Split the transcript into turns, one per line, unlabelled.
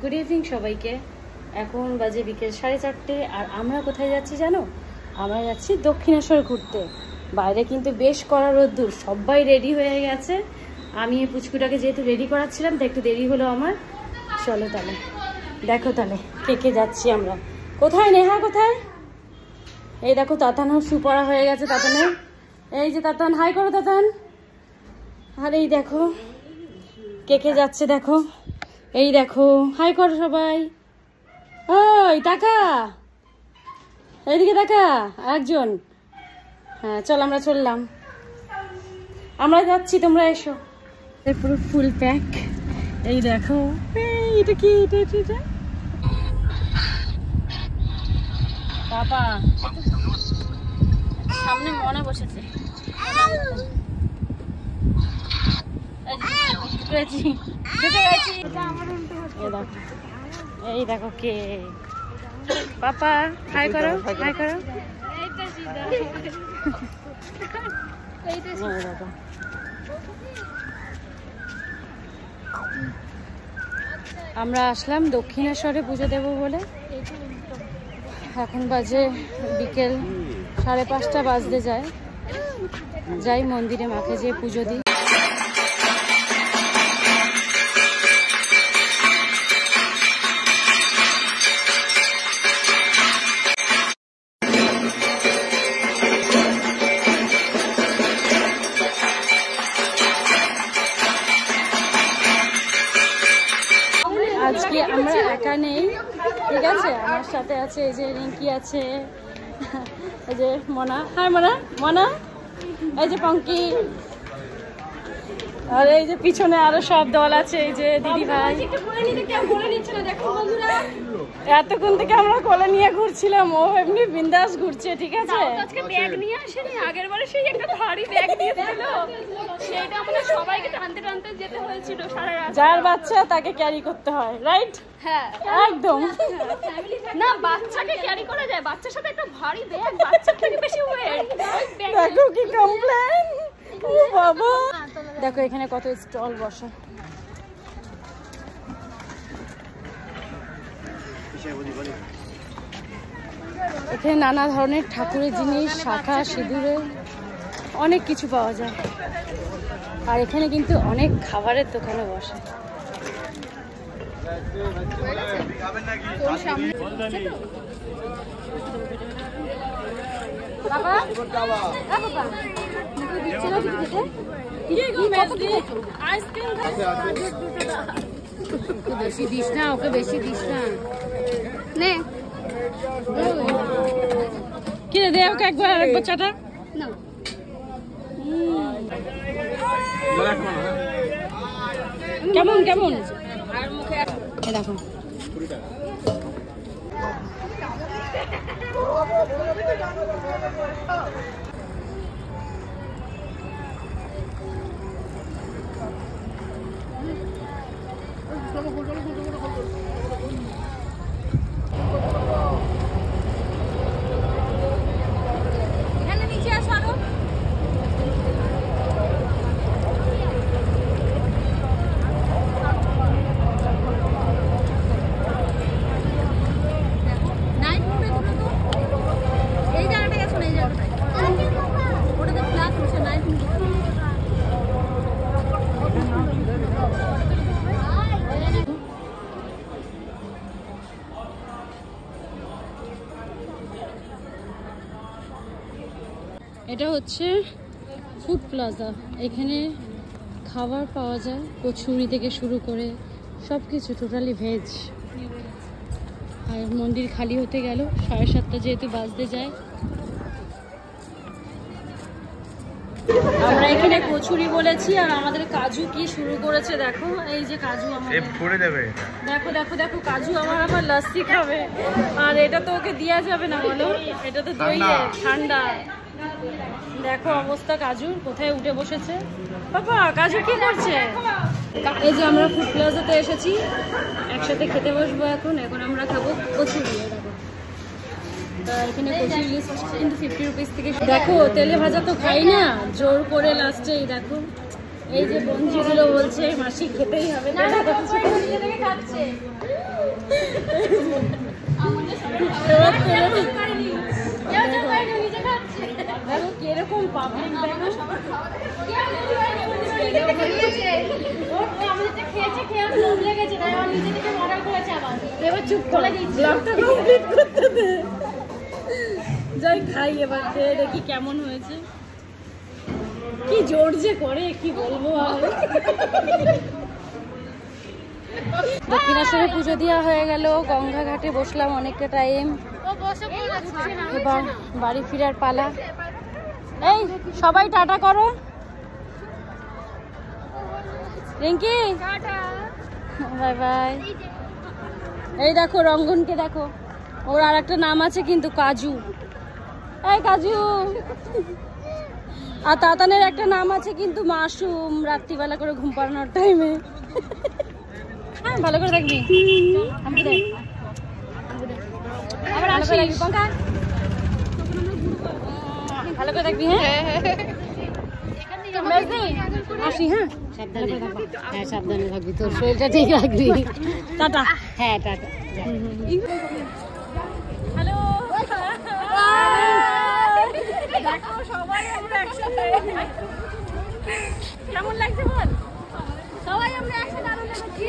Good evening সবাইকে। এখন বাজে বিকেল 4:30 আর আমরা কোথায় যাচ্ছি জানো? আমরা যাচ্ছি দক্ষিণেশ্বর ঘুরতে। বাইরে কিন্তু বেশ কড়া রোদ্দুর, সবাই রেডি হয়ে গেছে। আমি এই পুচকুটাকে যেহেতু রেডি করাচ্ছিলাম তো একটু দেরি হলো আমার। চলো তাহলে দেখো তাহলে কে কে যাচ্ছি আমরা। কোথায় নেহা, কোথায়? এই দেখো তাতানও শু পরা হয়ে গেছে তাতানের। এই যে তাতান, হাই করো তাতান। আর এই দেখো কে কে যাচ্ছে দেখো, এই দেখো হাই করো সবাই। ওই টাকা, এইদিকে টাকা একজন। হ্যাঁ চল আমরা চললাম, আমরা যাচ্ছি, তোমরা এসো। পুরো ফুল প্যাক। এই দেখো এটা কি, এটা বাবা সামনে মনে বসেছে। এই দেখো কে, পাপা হাই করো, হাই করো। আমরা আসলাম দক্ষিণেশ্বরে পুজো দেব বলে। এখন বাজে বিকেল 5:30 বাজতে যায়। যাই মন্দিরে মাকে যেয়ে পুজো দিই। আজকে আমরা একা নেই, ঠিক আছে? আমার সাথে আছে এই যে রিঙ্কি আছে, এই যে মনা, হাই মনা, মনা, এই যে পঙ্কি, আর এই যে পিছনে আরো সব দল আছে, এই যে দিদি ভাই। এতক্ষণ থেকে আমরা কোলে নিয়ে ঘুরছিলাম, ও এমনি বিন্দাস ঘুরছে, ঠিক আছে?
আজকে ব্যাগ নিয়ে আসেনি, আগের বারে সেই একটা ভারী ব্যাগ দিয়েছিল, সেটা আমাদের সবাইকে টানতে টানতে যেতে হয়েছিল সারা রাত।
যার বাচ্চা তাকে ক্যারি করতে হয়, রাইট?
হ্যাঁ
একদম।
না বাচ্চাকে ক্যারি করা যায়, বাচ্চার সাথে একটা ভারী ব্যাগ, বাচ্চার থেকে বেশি ওয়েট।
দেখো কি কমপ্লেন, ও বাবা। দেখো এখানে কত স্টল বসে। এখানে নানা ধরনের ঠাকুরের জিনিস, শাখা সিঁদুরের অনেক কিছু পাওয়া যায়। আর এখানে কিন্তু অনেক খাবারের দোকানে বসে। বেশি দিস না, ওকে বেশি দিস না। নে কিনে দে ওকে একবার, আরেকবার চাটা। কেমন কেমন দেখো।
এখানে নিচে আসো আরো।
এটা হচ্ছে ফুড প্লাজা। এখানে খাবার পাওয়া যায়, কচুরি থেকে শুরু করে সব কিছু, টোটালি ভেজ। আর মন্দির খালি হতে গেল, 7:30 যেহেতু বাজতে যায়। আমরা এখানে কচুরি বলেছি আর আমাদের কাজু কি শুরু করেছে দেখো। এই যে কাজু আমাদের দেখো দেখো দেখো, কাজু আমার আবার লস্যি খাবে। আর এটা তো ওকে দেওয়া যাবে না বলো, এটা তো দই ঠান্ডা। দেখো অবস্থা কাজুর, কোথায় উঠে বসেছে। বাবা কাজু কি করছে? এই যে আমরা ফুড প্লাজাতে এসেছি, একসাথে খেতে বসবো। এখন আমরা খাবো কচুরি। দেখো এখানে কচুরি লিস্ট কিন্তু 50 রুপিস থেকে। দেখো তেলে ভাজা তো খাই না, জোর করে লাস্টে দেখো এই যে বঞ্জিগুলো বলছে মাসি খেতেই হবে না, খাচ্ছে। দেখো কিরকম পাবলিক, খেয়েছে, খেয়ে লোভ লেগেছে, তাই আমার নিজে থেকে অর্ডার করেছে আবার। এবার চুপ করে দিচ্ছি, ব্লগটা কমপ্লিট করতে দে। যাই খাই এবার, খেয়ে দেখি কেমন হয়েছে। কি জোর যে করে কি বলবো আর। দক্ষিণেশ্বরে পুজো দেওয়া হয়ে গেল, গঙ্গা ঘাটে বসলাম অনেকটা টাইম, এবার বাড়ি ফেরার পালা। এই সবাই টাটা করো। Rinki bye bye. এই দেখো রঙ্গনকে দেখো, ওর আর একটা নাম আছে কিন্তু, কাজু। এই কাজু। আর তাতানের একটা নাম আছে কিন্তু, মাসুম, রাত্রিবেলা করে ঘুম পাড়ানোর টাইমে। হ্যাঁ ভালো করে দেখবি, আবার আসি ভালো করে দেখবি। হ্যাঁ আসি। হ্যাঁ সাবধানে, হ্যাঁ সাবধানে থাকবি, তোর শরীরটা ঠিক রাখবি। টাটা। হ্যাঁ টাটা। হ্যালো, দেখো সবাই আমরা একসাথে। কেমন লাগছে বল? সবাই আমরা একসাথে আনন্দ করছি।